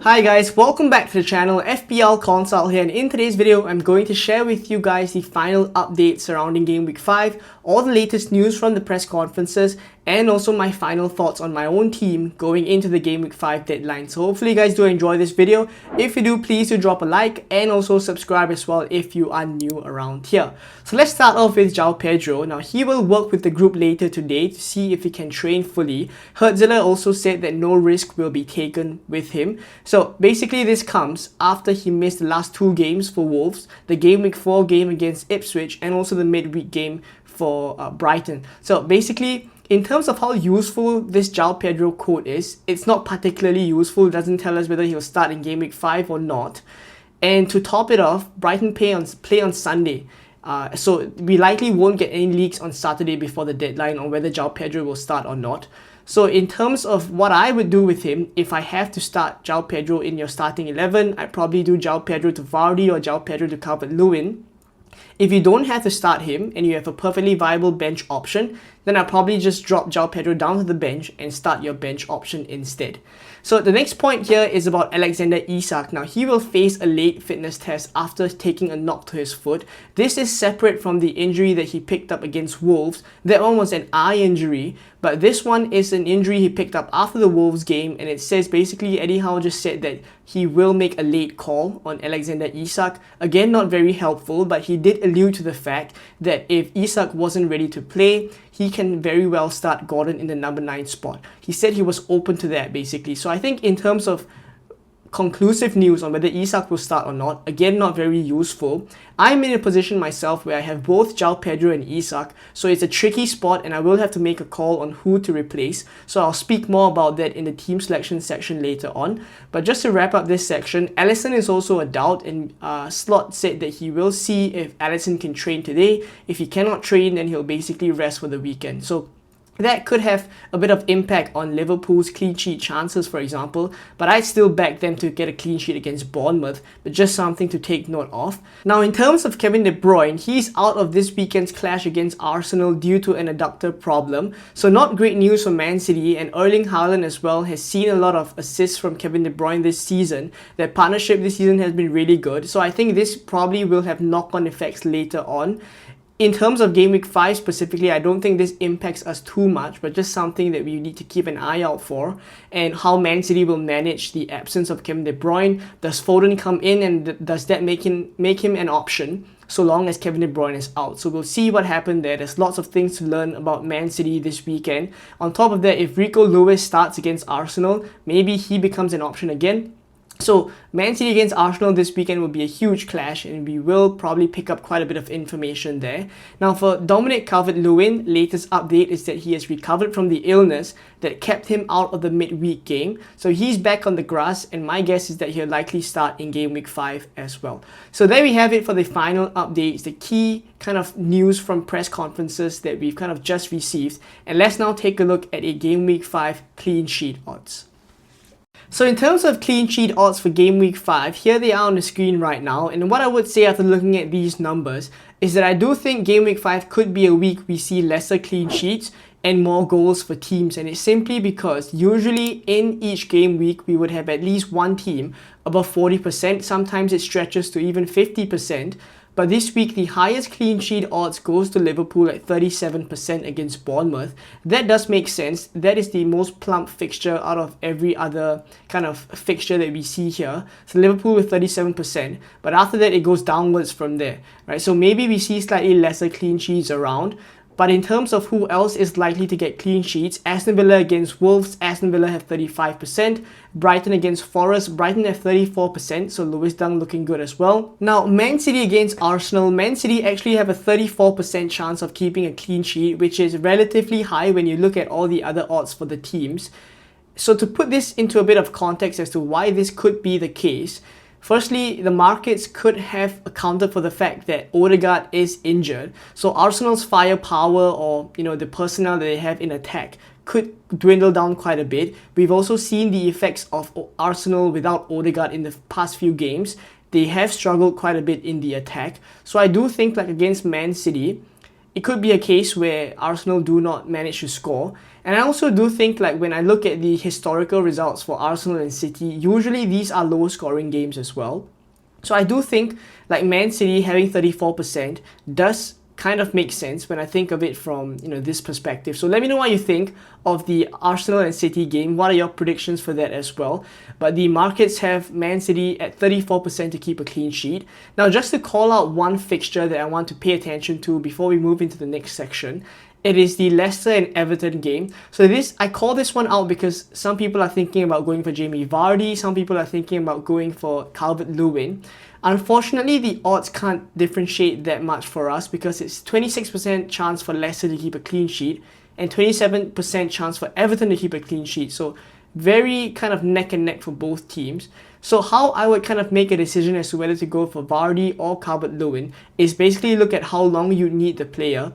Hi guys, welcome back to the channel. FPL Consult here, and in today's video I'm going to share with you guys the final updates surrounding Game Week 5, all the latest news from the press conferences, and also my final thoughts on my own team going into the Game Week 5 deadline. So hopefully you guys do enjoy this video. If you do, please do drop a like and also subscribe as well if you are new around here. So let's start off with Joao Pedro. Now he will work with the group later today to see if he can train fully. Hertzler also said that no risk will be taken with him. So basically this comes after he missed the last two games for Wolves, the Game Week 4 game against Ipswich and also the midweek game for Brighton. So basically, in terms of how useful this Joao Pedro quote is, it's not particularly useful. It doesn't tell us whether he'll start in Game Week 5 or not. And to top it off, Brighton play on Sunday. So we likely won't get any leaks on Saturday before the deadline on whether Joao Pedro will start or not. So in terms of what I would do with him, if I have to start Joao Pedro in your starting 11, I'd probably do Joao Pedro to Vardy or Joao Pedro to Calvert-Lewin. If you don't have to start him and you have a perfectly viable bench option, then I'll probably just drop Joao Pedro down to the bench and start your bench option instead. So the next point here is about Alexander Isak. Now he will face a late fitness test after taking a knock to his foot. This is separate from the injury that he picked up against Wolves. That one was an eye injury, but this one is an injury he picked up after the Wolves game, and it says basically Eddie Howe just said that he will make a late call on Alexander Isak. Again, not very helpful, but he did allude to the fact that if Isak wasn't ready to play, he can very well start Gordon in the number 9 spot. He said he was open to that basically. So I think in terms of conclusive news on whether Isak will start or not, again, not very useful. I'm in a position myself where I have both Joao Pedro and Isak, so it's a tricky spot and I will have to make a call on who to replace. So I'll speak more about that in the team selection section later on. But just to wrap up this section, Alisson is also a doubt, and Slot said that he will see if Alisson can train today. If he cannot train, then he'll basically rest for the weekend. So that could have a bit of impact on Liverpool's clean sheet chances, for example, but I'd still back them to get a clean sheet against Bournemouth, but just something to take note of. Now, in terms of Kevin De Bruyne, he's out of this weekend's clash against Arsenal due to an adductor problem, so not great news for Man City, and Erling Haaland as well has seen a lot of assists from Kevin De Bruyne this season. Their partnership this season has been really good, so I think this probably will have knock-on effects later on. In terms of Game Week 5 specifically, I don't think this impacts us too much, but just something that we need to keep an eye out for, and how Man City will manage the absence of Kevin De Bruyne. Does Foden come in, and does that make him an option so long as Kevin De Bruyne is out? So we'll see what happened there. There's lots of things to learn about Man City this weekend. On top of that, if Rico Lewis starts against Arsenal, maybe he becomes an option again. So Man City against Arsenal this weekend will be a huge clash, and we will probably pick up quite a bit of information there. Now for Dominic Calvert-Lewin, latest update is that he has recovered from the illness that kept him out of the midweek game. So he's back on the grass, and my guess is that he'll likely start in Game Week 5 as well. So there we have it for the final updates, the key kind of news from press conferences that we've kind of just received. And let's now take a look at a Game Week 5 clean sheet odds. So in terms of clean sheet odds for Game Week 5, here they are on the screen right now, and what I would say after looking at these numbers is that I do think Game Week 5 could be a week we see lesser clean sheets and more goals for teams, and it's simply because usually in each game week we would have at least one team above 40%, sometimes it stretches to even 50%. But this week, the highest clean sheet odds goes to Liverpool at 37% against Bournemouth. That does make sense. That is the most plump fixture out of every other kind of fixture that we see here. So Liverpool with 37%, but after that, it goes downwards from there, right? So maybe we see slightly lesser clean sheets around. But in terms of who else is likely to get clean sheets, Aston Villa against Wolves, Aston Villa have 35%. Brighton against Forest, Brighton have 34%, so Lewis Dunk looking good as well. Now, Man City against Arsenal, Man City actually have a 34% chance of keeping a clean sheet, which is relatively high when you look at all the other odds for the teams. So to put this into a bit of context as to why this could be the case, firstly, the markets could have accounted for the fact that Odegaard is injured. So Arsenal's firepower, or the personnel that they have in attack, could dwindle down quite a bit. We've also seen the effects of Arsenal without Odegaard in the past few games. They have struggled quite a bit in the attack. So I do think, like against Man City, it could be a case where Arsenal do not manage to score. And I also do think, like, when I look at the historical results for Arsenal and City, usually these are low scoring games as well. So I do think like Man City having 34% does kind of make sense when I think of it from, this perspective. So let me know what you think of the Arsenal and City game. What are your predictions for that as well? But the markets have Man City at 34% to keep a clean sheet. Now, just to call out one fixture that I want to pay attention to before we move into the next section, it is the Leicester and Everton game. So I call this one out because some people are thinking about going for Jamie Vardy, some people are thinking about going for Calvert-Lewin. Unfortunately, the odds can't differentiate that much for us because it's 26% chance for Leicester to keep a clean sheet and 27% chance for Everton to keep a clean sheet. So very kind of neck and neck for both teams. So how I would kind of make a decision as to whether to go for Vardy or Calvert-Lewin is basically look at how long you need the player.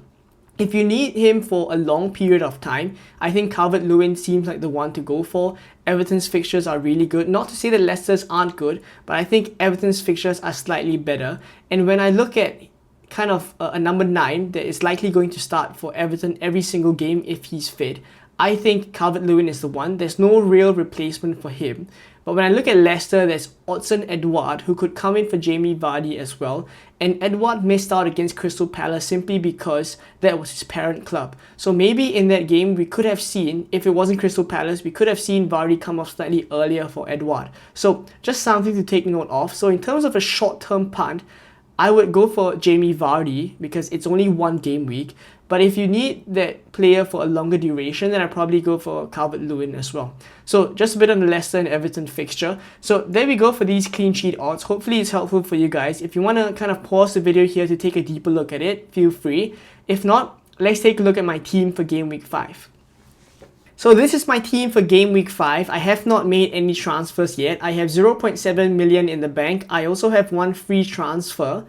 If you need him for a long period of time, I think Calvert-Lewin seems like the one to go for. Everton's fixtures are really good. Not to say that Leicester's aren't good, but I think Everton's fixtures are slightly better. And when I look at kind of a number 9 that is likely going to start for Everton every single game if he's fit, I think Calvert-Lewin is the one. There's no real replacement for him. But when I look at Leicester, there's Odsonne-Edouard, who could come in for Jamie Vardy as well. And Edouard missed out against Crystal Palace simply because that was his parent club. So maybe in that game, we could have seen, if it wasn't Crystal Palace, we could have seen Vardy come off slightly earlier for Edouard. So just something to take note of. So in terms of a short-term punt, I would go for Jamie Vardy because it's only one game week. But if you need that player for a longer duration, then I'd probably go for Calvert-Lewin as well. So just a bit on the Leicester and Everton fixture. So there we go for these clean sheet odds. Hopefully it's helpful for you guys. If you want to kind of pause the video here to take a deeper look at it, feel free. If not, let's take a look at my team for game week 5. So this is my team for game week 5. I have not made any transfers yet. I have 0.7 million in the bank. I also have one free transfer.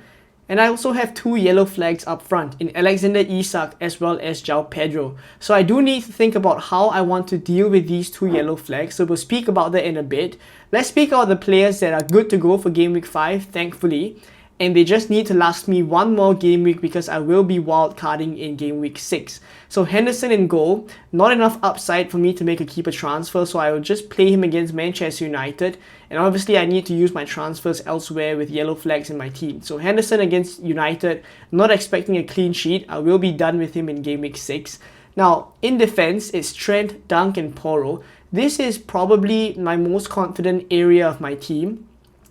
And I also have 2 yellow flags up front in Alexander Isak as well as Joao Pedro. So I do need to think about how I want to deal with these 2 yellow flags. So we'll speak about that in a bit. Let's speak about the players that are good to go for game week 5, thankfully. And they just need to last me one more game week because I will be wildcarding in game week 6. So Henderson in goal, not enough upside for me to make a keeper transfer, so I will just play him against Manchester United. And obviously I need to use my transfers elsewhere with yellow flags in my team. So Henderson against United, not expecting a clean sheet. I will be done with him in game week 6. Now, in defense, it's Trent, Dunk and Porro. This is probably my most confident area of my team,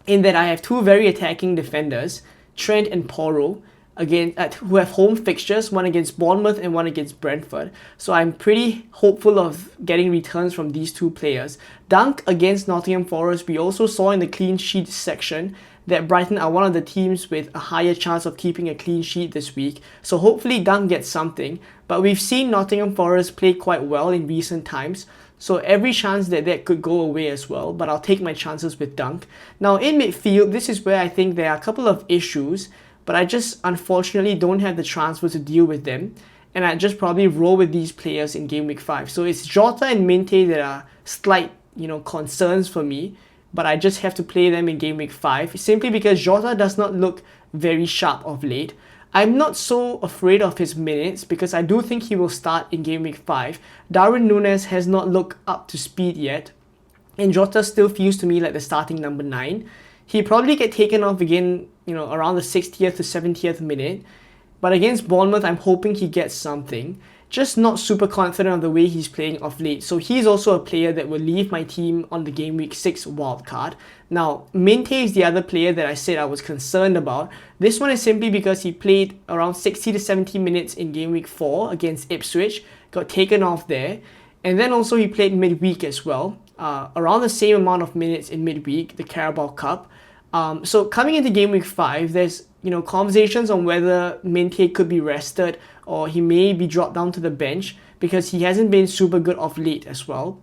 in that I have 2 very attacking defenders, Trent and Porro, who have home fixtures, one against Bournemouth and one against Brentford. So I'm pretty hopeful of getting returns from these 2 players. Dunk against Nottingham Forest, we also saw in the clean sheet section that Brighton are one of the teams with a higher chance of keeping a clean sheet this week. So hopefully Dunk gets something. But we've seen Nottingham Forest play quite well in recent times. So every chance that could go away as well, but I'll take my chances with Dunk. Now in midfield, this is where I think there are a couple of issues, but I just unfortunately don't have the transfer to deal with them. And I just probably roll with these players in game week 5. So it's Jota and Minte that are slight, concerns for me, but I just have to play them in game week 5 simply because Jota does not look very sharp of late. I'm not so afraid of his minutes because I do think he will start in game week 5. Darwin Núñez has not looked up to speed yet, and Jota still feels to me like the starting number 9. He probably get taken off again, around the 60th to 70th minute. But against Bournemouth, I'm hoping he gets something. Just not super confident of the way he's playing of late. So he's also a player that will leave my team on the game week 6 wildcard. Now, Minte is the other player that I said I was concerned about. This one is simply because he played around 60 to 70 minutes in game week 4 against Ipswich, got taken off there. And then also he played midweek as well, around the same amount of minutes in midweek, the Carabao Cup. So coming into game week 5, there's conversations on whether Minte could be rested or he may be dropped down to the bench because he hasn't been super good of late as well.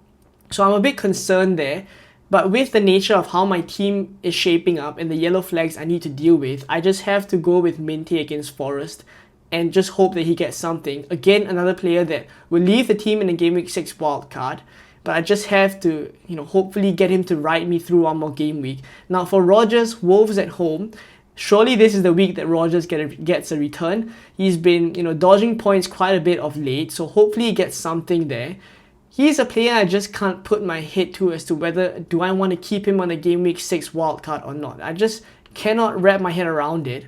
So I'm a bit concerned there. But with the nature of how my team is shaping up and the yellow flags I need to deal with, I just have to go with Minte against Forest and just hope that he gets something. Again, another player that will leave the team in the game week 6 wildcard. But I just have to, hopefully get him to ride me through one more game week. Now for Rodgers, Wolves at home, surely this is the week that Rodgers gets a return. He's been, dodging points quite a bit of late, so hopefully he gets something there. He's a player I just can't put my head to as to whether do I want to keep him on the game week 6 wildcard or not. I just cannot wrap my head around it.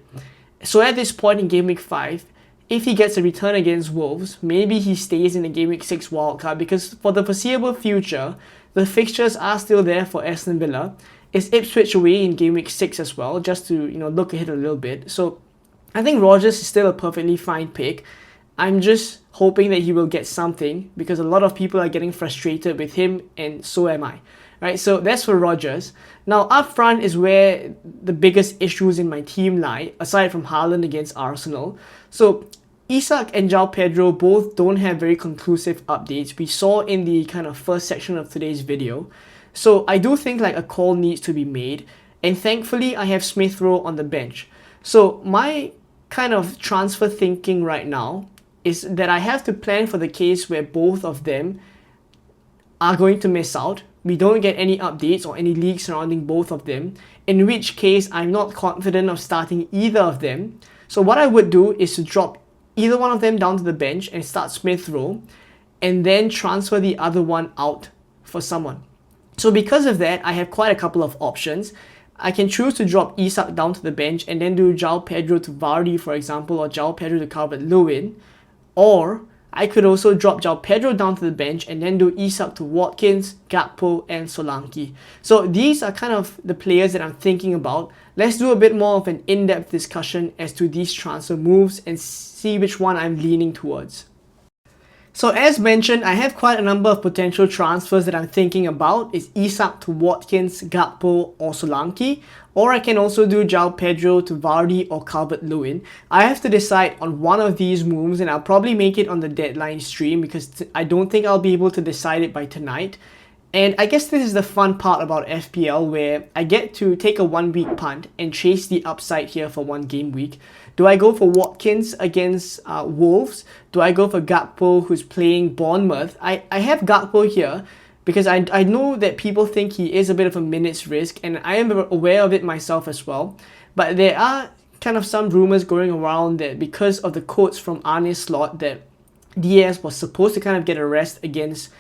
So at this point in game week 5, if he gets a return against Wolves, maybe he stays in the game week 6 wildcard, because for the foreseeable future, the fixtures are still there for Aston Villa. It's Ipswich away in game week 6 as well, just to look ahead a little bit. So I think Rodgers is still a perfectly fine pick. I'm just hoping that he will get something, because a lot of people are getting frustrated with him, and so am I. Right, so that's for Rodgers. Now up front is where the biggest issues in my team lie, aside from Haaland against Arsenal. So Isak and Joao Pedro both don't have very conclusive updates. We saw in the kind of first section of today's video. So I do think like a call needs to be made, and thankfully I have Smith Rowe on the bench. So my kind of transfer thinking right now is that I have to plan for the case where both of them are going to miss out. We don't get any updates or any leaks surrounding both of them, in which case I'm not confident of starting either of them. So what I would do is to drop either one of them down to the bench and start Smith Rowe, and then transfer the other one out for someone. So because of that, I have quite a couple of options. I can choose to drop Isak down to the bench and then do Joao Pedro to Vardy, for example, or Joao Pedro to Calvert-Lewin. Or I could also drop Joao Pedro down to the bench and then do Isak to Watkins, Gakpo, and Solanke. So these are kind of the players that I'm thinking about. Let's do a bit more of an in-depth discussion as to these transfer moves and see which one I'm leaning towards. So as mentioned, I have quite a number of potential transfers that I'm thinking about. It's Isak to Watkins, Gakpo, or Solanke. Or I can also do Joao Pedro to Vardy or Calvert-Lewin. I have to decide on one of these moves, and I'll probably make it on the deadline stream, because I don't think I'll be able to decide it by tonight. And I guess this is the fun part about FPL, where I get to take a 1 week punt and chase the upside here for one game week. Do I go for Watkins against Wolves? Do I go for Gakpo, who's playing Bournemouth? I have Gakpo here because I know that people think he is a bit of a minutes risk, and I am aware of it myself as well. But there are kind of some rumors going around that because of the quotes from Arne Slot that Diaz was supposed to kind of get a rest against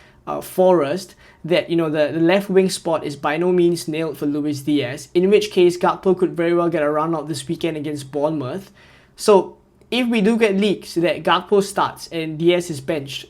Forest, that the left wing spot is by no means nailed for Luis Diaz, in which case Gakpo could very well get a run out this weekend against Bournemouth. So if we do get leaks that Gakpo starts and Diaz is benched,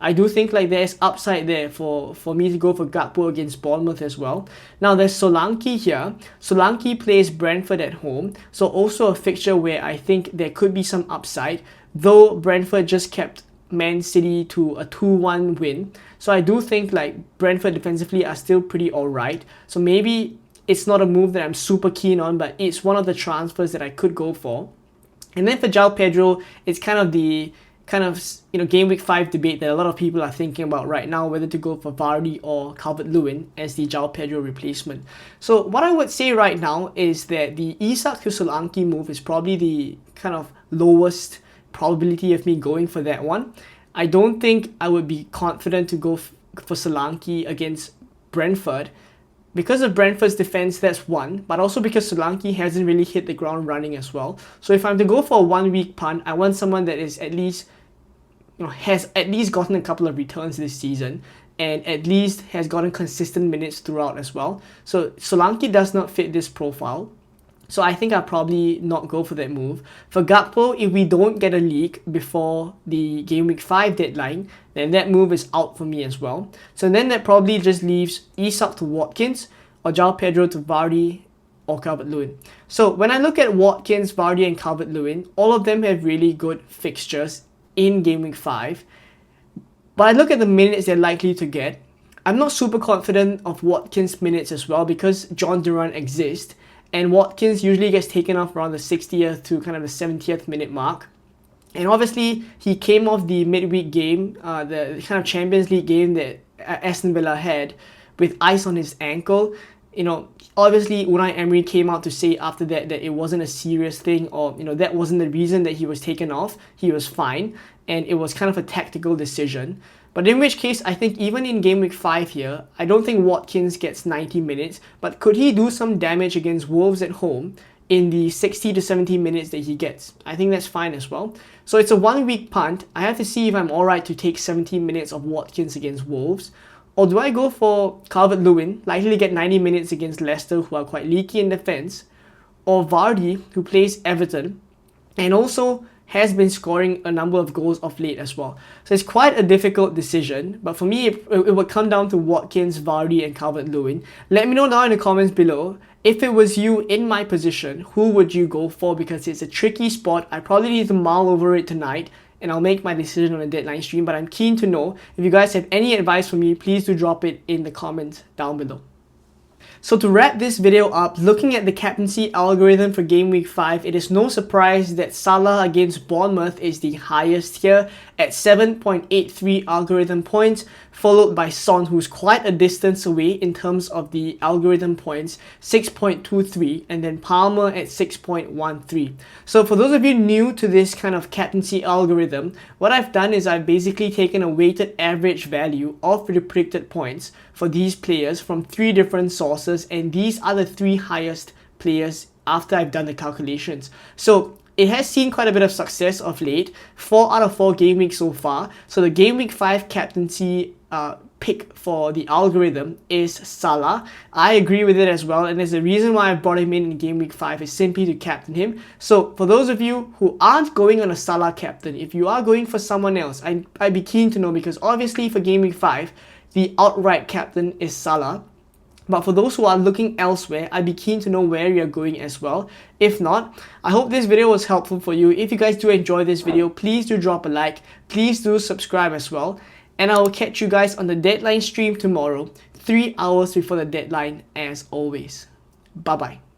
I do think like there's upside there for me to go for Gakpo against Bournemouth as well. Now there's Solanke here. Solanke plays Brentford at home, so also a fixture where I think there could be some upside, though Brentford just kept Man City to a 2-1 win. So I do think like Brentford defensively are still pretty alright. So maybe it's not a move that I'm super keen on, but it's one of the transfers that I could go for. And then for Joao Pedro, it's kind of the game week 5 debate that a lot of people are thinking about right now, whether to go for Vardy or Calvert-Lewin as the Joao Pedro replacement. So what I would say right now is that the Isak to Solanke move is probably the kind of lowest probability of me going for that one. I don't think I would be confident to go for Solanke against Brentford. Because of Brentford's defense, that's one, but also because Solanke hasn't really hit the ground running as well. So if I'm to go for a 1 week punt, I want someone that is at least, has at least gotten a couple of returns this season, and at least has gotten consistent minutes throughout as well. So Solanke does not fit this profile. So I think I'll probably not go for that move. For Gakpo, if we don't get a leak before the game week 5 deadline, then that move is out for me as well. So then that probably just leaves Isak to Watkins, or Joao Pedro to Vardy or Calvert-Lewin. So when I look at Watkins, Vardy and Calvert-Lewin, all of them have really good fixtures in game week 5. But I look at the minutes they're likely to get. I'm not super confident of Watkins' minutes as well, because John Duran exists. And Watkins usually gets taken off around the 60th to kind of the 70th minute mark. And obviously, he came off the midweek game, the kind of Champions League game that Aston Villa had, with ice on his ankle. Obviously, Unai Emery came out to say after that it wasn't a serious thing, or, that wasn't the reason that he was taken off. He was fine, and it was kind of a tactical decision. But in which case, I think even in game week 5 here, I don't think Watkins gets 90 minutes, but could he do some damage against Wolves at home? in the 60 to 70 minutes that he gets. I think that's fine as well. So it's a 1 week punt. I have to see if I'm alright to take 17 minutes of Watkins against Wolves. Or do I go for Calvert-Lewin, likely to get 90 minutes against Leicester, who are quite leaky in defence, or Vardy, who plays Everton, and also has been scoring a number of goals of late as well. So it's quite a difficult decision, but for me, it would come down to Watkins, Vardy, and Calvert-Lewin. Let me know down in the comments below, if it was you in my position, who would you go for? Because it's a tricky spot. I probably need to mull over it tonight, and I'll make my decision on a deadline stream, but I'm keen to know. If you guys have any advice for me, please do drop it in the comments down below. So to wrap this video up, looking at the captaincy algorithm for game week 5, it is no surprise that Salah against Bournemouth is the highest here at 7.83 algorithm points, followed by Son, who's quite a distance away in terms of the algorithm points, 6.23, and then Palmer at 6.13. So for those of you new to this kind of captaincy algorithm, what I've done is I've basically taken a weighted average value of the predicted points for these players from 3 different sources, and these are the 3 highest players after I've done the calculations. So it has seen quite a bit of success of late, 4 out of 4 game weeks so far. So the game week 5 captaincy pick for the algorithm is Salah. I agree with it as well, and there's a reason why I brought him in game week 5 is simply to captain him. So for those of you who aren't going on a Salah captain, if you are going for someone else, I'd be keen to know, because obviously for game week 5, the outright captain is Salah. But for those who are looking elsewhere, I'd be keen to know where you're going as well. If not, I hope this video was helpful for you. If you guys do enjoy this video, please do drop a like. Please do subscribe as well. And I will catch you guys on the deadline stream tomorrow, 3 hours before the deadline as always. Bye bye.